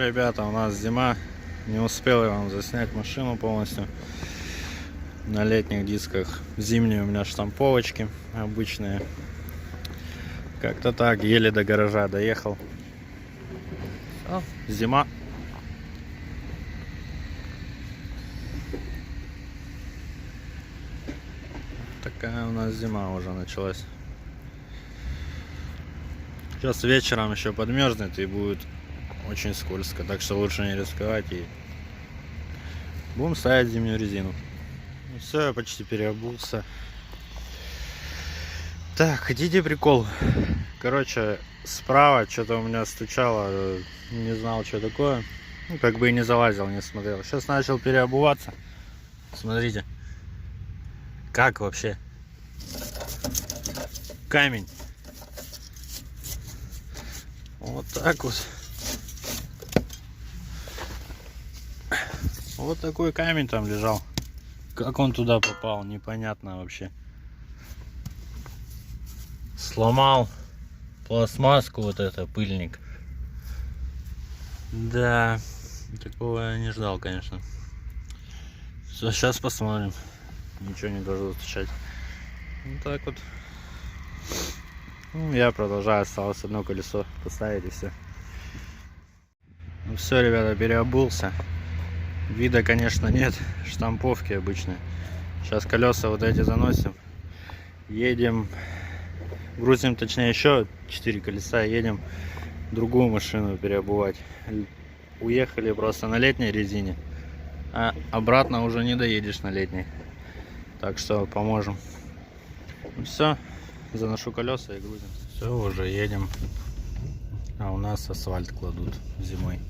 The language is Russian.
ребята, у нас зима. Не успел я вам заснять машину полностью. На летних дисках. Зимние у меня штамповочки обычные. Как-то так, еле до гаража доехал. Все, зима. Такая у нас зима уже началась. Сейчас вечером еще подмерзнет и будет очень скользко, так что лучше не рисковать и будем ставить зимнюю резину. Ну все, я почти переобулся. Так, хотите прикол? Короче, справа что-то у меня стучало, не знал, что такое. Ну, как бы и не залазил, не смотрел. Сейчас начал переобуваться. Смотрите, как вообще камень. Вот так вот. Вот такой камень там лежал. Как он туда попал, непонятно вообще. Сломал пластмасску, вот это, пыльник. Да, такого я не ждал, конечно. Все, сейчас посмотрим. Ничего не должно стучать. Вот так вот. Ну, я продолжаю, осталось одно колесо поставить и все. Ну все, ребята, переобулся. Вида, конечно, нет, штамповки обычные. Сейчас колеса вот эти заносим. Едем, грузим, точнее, еще 4 колеса, едем другую машину переобувать. Уехали просто на летней резине, а обратно уже не доедешь на летней. Так что поможем. Ну все, заношу колеса и грузим. Все, уже едем. А у нас асфальт кладут зимой.